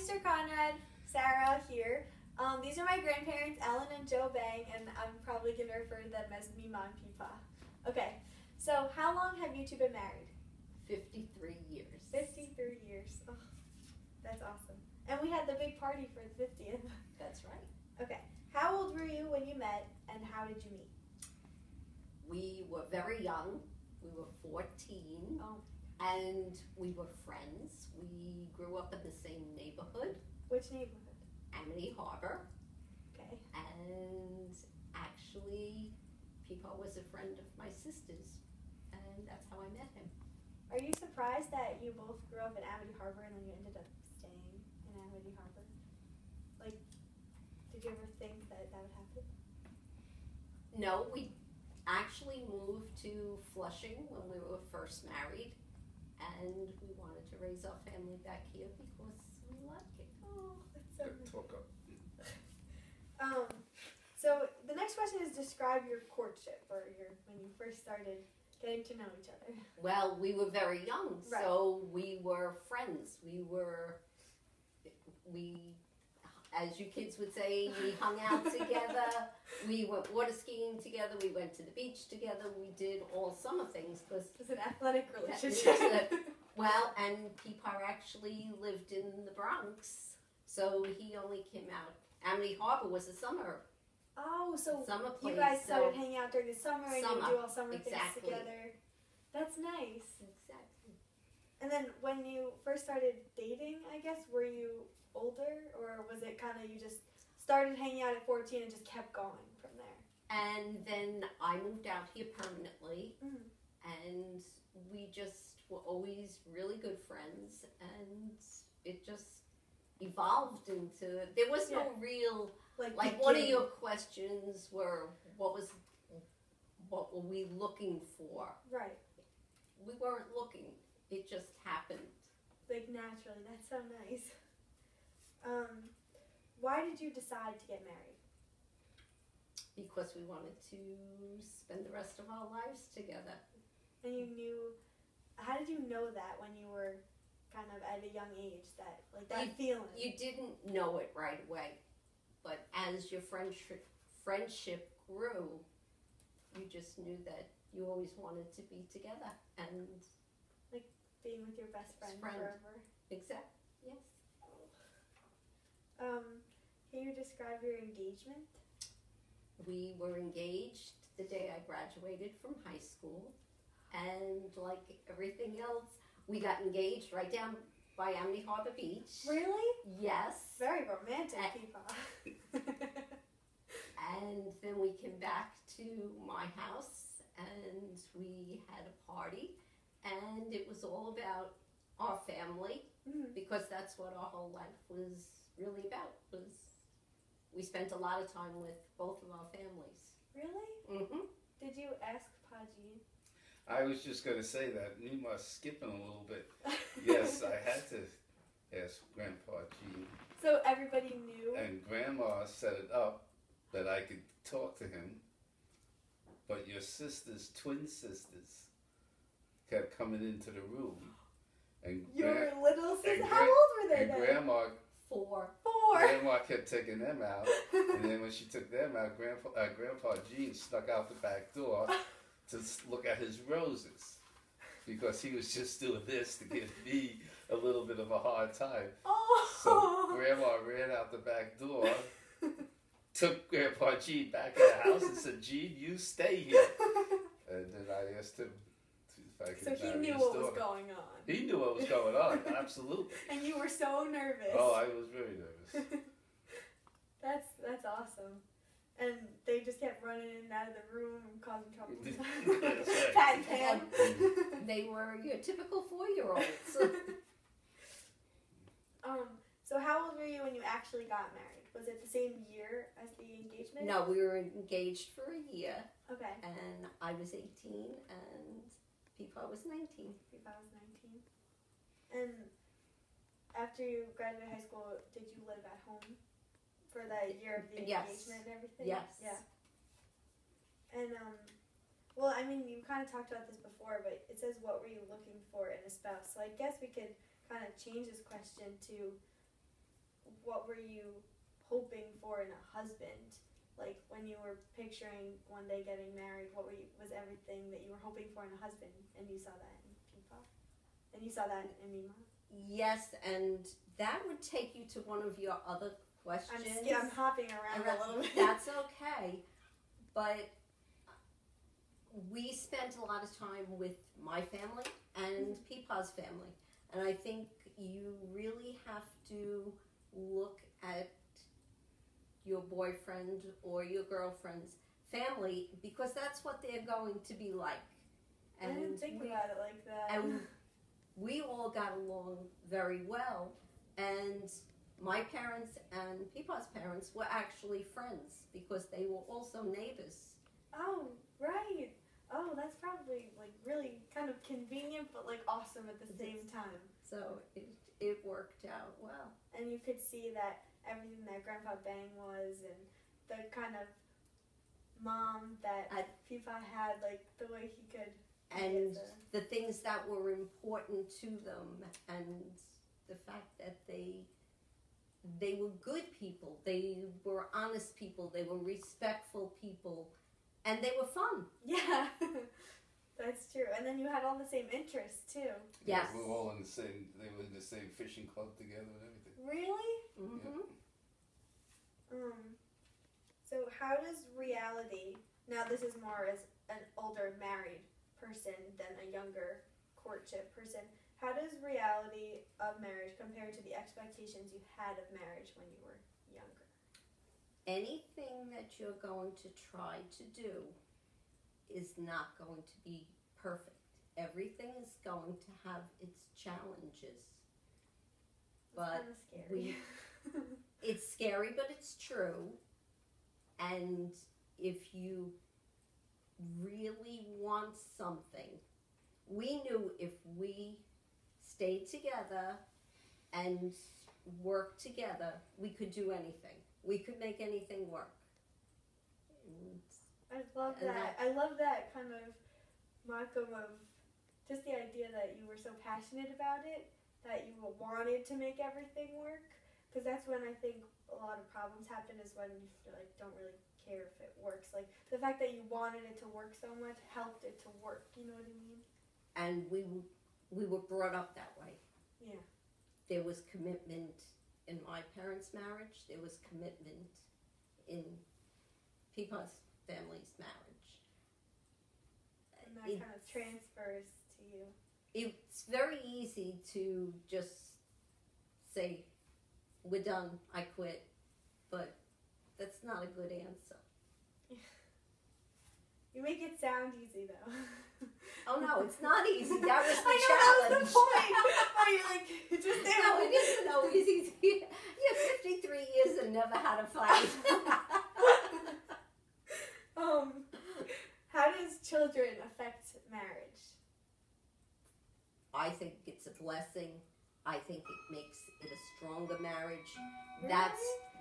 Mr. Conrad, Sarah here. These are my grandparents, Ellen and Joe Bang, and I'm probably going to refer to them as Mima and Peepa. Okay, so how long have you two been married? 53 years. 53 years. Oh, that's awesome. And we had the big party for the 50th. That's right. Okay, how old were you when you met, and how did you meet? We were very young. We were 14. Oh. And we were friends. We grew up in the same neighborhood. Which neighborhood? Amity Harbor. Okay. And actually, Peepa was a friend of my sister's. And that's how I met him. Are you surprised that you both grew up in Amity Harbor and then you ended up staying in Amity Harbor? Like, did you ever think that that would happen? No, we actually moved to Flushing when we were first married. And we wanted to raise our family back here because we like it. Oh, that's so nice. Talk up. So the next question is describe your courtship or when you first started getting to know each other. Well, we were very young, Right. so we were friends. We, as you kids would say, we hung out together. We went water skiing together. We went to the beach together. We did all summer things because It was an athletic relationship. well, and Peepa actually lived in the Bronx, so he only came out. Amity Harbor was a summer so place. you guys started hanging out during the summer and you do all summer things exactly. together. That's nice. Exactly. And then when you first started dating, I guess, were you older or was it kind of you just started hanging out at 14 and just kept going from there? And then I moved out here permanently, Mm. and we just were always really good friends, and it just evolved into, there was no real, like one of your questions were, what were we looking for? Right. We weren't looking, it just happened. Like naturally, that's so nice. Why did you decide to get married? Because we wanted to spend the rest of our lives together. And you knew, how did you know that when you were kind of at a young age, that feeling? You didn't know it right away, but as your friendship grew, you just knew that you always wanted to be together and Being with your best friend forever. Exactly. Yes. Can you describe your engagement? We were engaged the day I graduated from high school, and like everything else, we got engaged right down by Amity Harbor Beach. Really? Yes. Very romantic, Peepa. And then we came back to my house, and we had a party, and it was all about our family, because that's what our whole life was really about. We spent a lot of time with both of our families. Really? Mm-hmm. Did you ask Paji? I was just going to say that. Nima skipping a little bit. Yes, I had to ask Grandpa Gene. So everybody knew? And Grandma set it up that I could talk to him. But your sisters, twin sisters, kept coming into the room. And Your little sisters? How old were they and then? Grandma 4. Grandma kept taking them out, and then when she took them out, Grandpa Gene snuck out the back door to look at his roses, because he was just doing this to give me a little bit of a hard time. Oh. So Grandma ran out the back door, took Grandpa Gene back in the house and said, "Gene, you stay here." And then I asked him if I could So he marry knew his what daughter. was going on. He knew what was going on, absolutely. And you were so nervous. Oh, I was very nervous. That's awesome. And they just kept running in and out of the room and causing trouble. That's right. Pat and Pam. They were your typical 4-year-olds. So how old were you when you actually got married? Was it the same year as the engagement? No, we were engaged for a year, Okay. and I was 18, and Peepa was 19. If I was 19. And after you graduated high school, did you live at home for the year of the Yes. engagement and everything? Yes. Yeah. And well, I mean, you kind of talked about this before, but it says, what were you looking for in a spouse? So I guess we could kind of change this question to, what were you hoping for in a husband? Like when you were picturing one day getting married, what was everything that you were hoping for in a husband, and you saw that in Pipa, and you saw that in Mima? Yes, and that would take you to one of your other questions. I'm hopping around a little bit. That's okay, but we spent a lot of time with my family and Pipa's family, and I think you really have to look at your boyfriend or your girlfriend's family, because that's what they're going to be like. And I didn't think about it like that. And we all got along very well, and my parents and Pipa's parents were actually friends because they were also neighbors. Oh, right. Oh, that's probably like really kind of convenient, but like awesome at the same time. So it worked out well. And you could see that everything that Grandpa Bang was, and the kind of mom that Pipa had, like the way he could. And the things that were important to them, and the fact that they were good people, they were honest people, they were respectful people, and they were fun. Yeah, that's true. And then you had all the same interests too. Yes. We were all in the same. They were in the same fishing club together and everything. Really? Mm-hmm. Yeah. So how does reality? Now this is more as an older married person than a younger courtship person. How does reality of marriage compare to the expectations you had of marriage when you were younger? Anything that you're going to try to do is not going to be perfect. Everything is going to have its challenges. But It's kind of scary. It's scary, but it's true. And if you really want something, we knew if we stayed together and worked together, we could do anything. We could make anything work. I love that. I love that kind of modicum of just the idea that you were so passionate about it, that you wanted to make everything work. Because that's when I think a lot of problems happen, is when you like don't really care if it works. Like the fact that you wanted it to work so much helped it to work. You know what I mean? And we were brought up that way. Yeah. There was commitment in my parents' marriage. There was commitment in Pipa's family's marriage. And that kind of transfers to you. It's very easy to just say, we're done, I quit. But that's not a good answer. You make it sound easy, though. Oh, no, it's not easy. That was the I know, challenge. that was the point. Where you're like, just say No, it isn't always easy. You're 53 years and never had a fight. How does children affect marriage? I think it's a blessing. I think it makes it a stronger marriage. Really?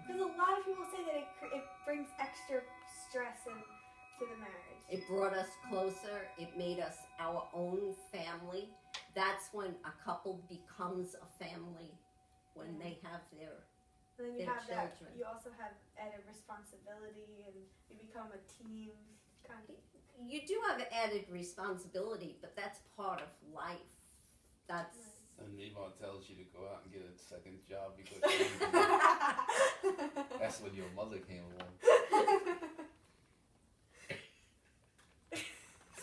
Because a lot of people say that it brings extra stress to the marriage. It brought us closer. It made us our own family. That's when a couple becomes a family, when they have their And then you their have that. children. You also have added responsibility, and you become a team. Kind of. You do have added responsibility, but that's part of life. That's And Mima tells you to go out and get a second job because that's when your mother came along.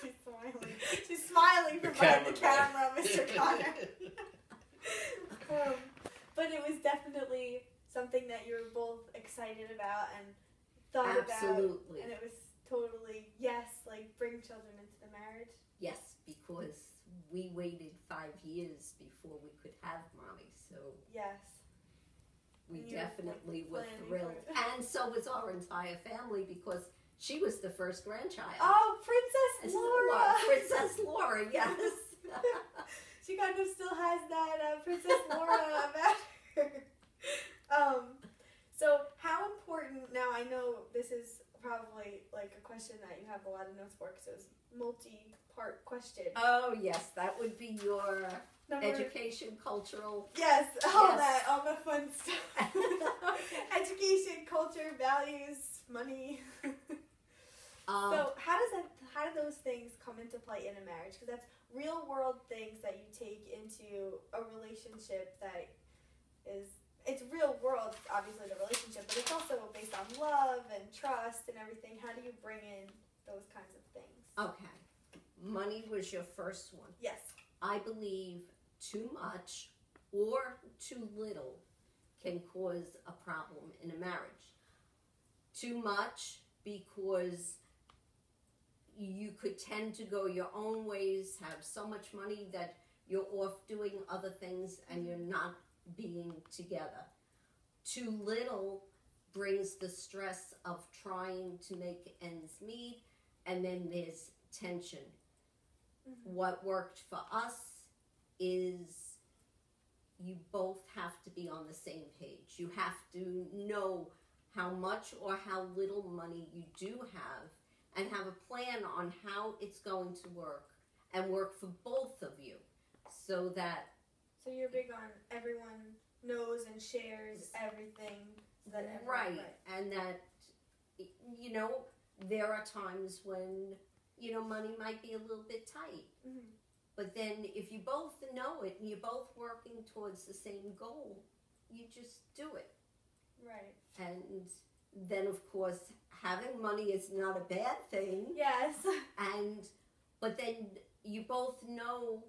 She's smiling. She's smiling from behind the camera, Mr. Connor. But it was definitely something that you were both excited about and thought absolutely. about. And it was totally, yes, like bring children into the marriage. Yes, because we waited 5 years before we could have mommy, so yes, we you definitely were planning thrilled. for it. And so was our entire family, because she was the first grandchild. Oh, Princess Laura! Princess Laura, yes. She kind of still has that Princess Laura about her. So how important, now I know this is probably like a question that you have a lot of notes for, because it was multi-part question. Oh, yes, that would be your Number, education, cultural. yes, all the fun stuff. culture, values, money. Um, So how do those things come into play in a marriage? Because that's real world things that you take into a relationship that it's real world, obviously the relationship, but it's also based on love and trust and everything. How do you bring in those kinds of things? okay. Money was your first one. Yes. I believe too much or too little can cause a problem in a marriage. Too much because you could tend to go your own ways, have so much money that you're off doing other things and you're not being together. Too little brings the stress of trying to make ends meet, and then there's tension. Mm-hmm. What worked for us is you both have to be on the same page. You have to know how much or how little money you do have and have a plan on how it's going to work and work for both of you so that So you're big on everyone knows and shares everything. So that everyone, right, and that, you know, there are times when, you know, money might be a little bit tight. Mm-hmm. But then if you both know it and you're both working towards the same goal, you just do it. Right. And then, of course, having money is not a bad thing. Yes. But then you both know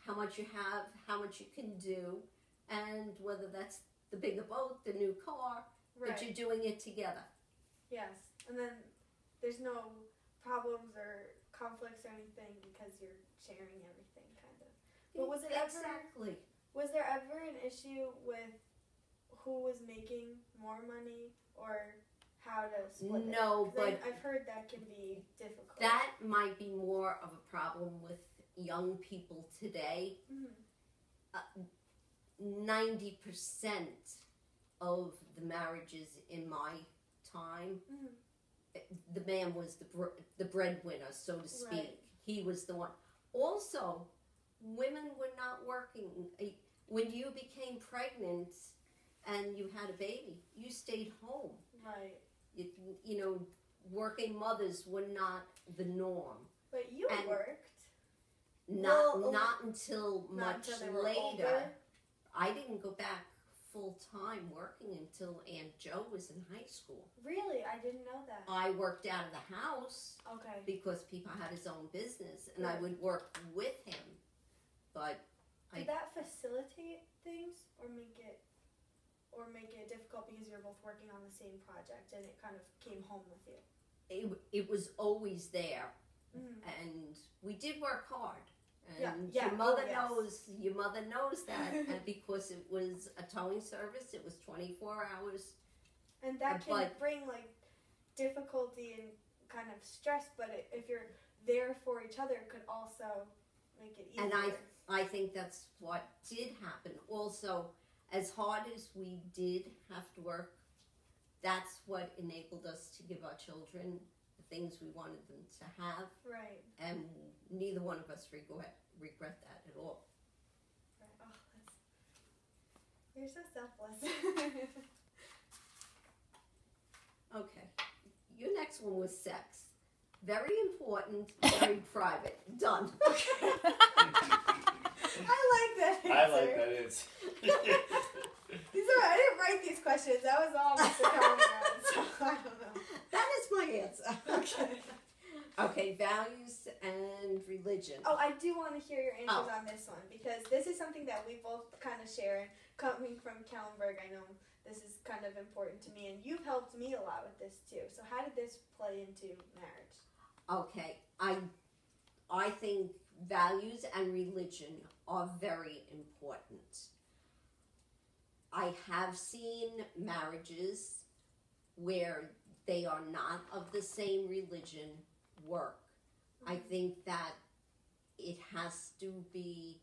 how much you have, how much you can do, and whether that's the bigger boat, the new car, Right. but you're doing it together. Yes. And then there's no problems or conflicts or anything because you're sharing everything, kind of. But was it Exactly. Was there ever an issue with who was making more money or how to split it? No, 'Cause but I've heard that can be difficult. that might be more of a problem with young people today. Mhm. 90% of the marriages in my time, Mhm. the man was the breadwinner, so to speak. Right. He was the one. Also, women were not working. When you became pregnant and you had a baby, you stayed home. Right. You know, working mothers were not the norm. But you And worked. Not until Not much until they were later. older. I didn't go back full time working until Aunt Jo was in high school. Really? I didn't know that. I worked out of the house Okay. because Peepa had his own business, and I Right. would work with him. But Did that facilitate things or make it difficult because you're both working on the same project and it kind of came home with you? it was always there, Mm-hmm. and we did work hard. And Yeah. your mother Oh, yes. knows. Your mother knows that, and because it was a towing service, it was 24 hours. And that can But- bring like difficulty and kind of stress, but if you're there for each other, it could also make it easier. And I think that's what did happen. Also, as hard as we did have to work, that's what enabled us to give our children the things we wanted them to have, Right. and neither one of us regret that at all. Right. Oh, you're so selfless. Okay, your next one was sex. Very important, very private. Done. I like that answer. I like that answer. I didn't write these questions. That was all Mr. Conrad, so I don't know. That is my answer. Okay. Okay, values and religion. Oh, I do want to hear your answers Oh. on this one because this is something that we both kind of share. And coming from Kallenberg, I know this is kind of important to me, and you've helped me a lot with this too. So how did this play into marriage? Okay, I think values and religion are very important. I have seen marriages where they are not of the same religion work. I think that it has to be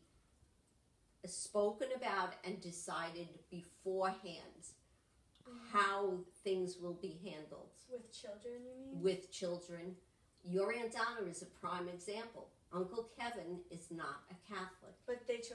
spoken about and decided beforehand how things will be handled. With children, you mean? With children. Your Aunt Donna is a prime example. Uncle Kevin is not a Catholic. But they chose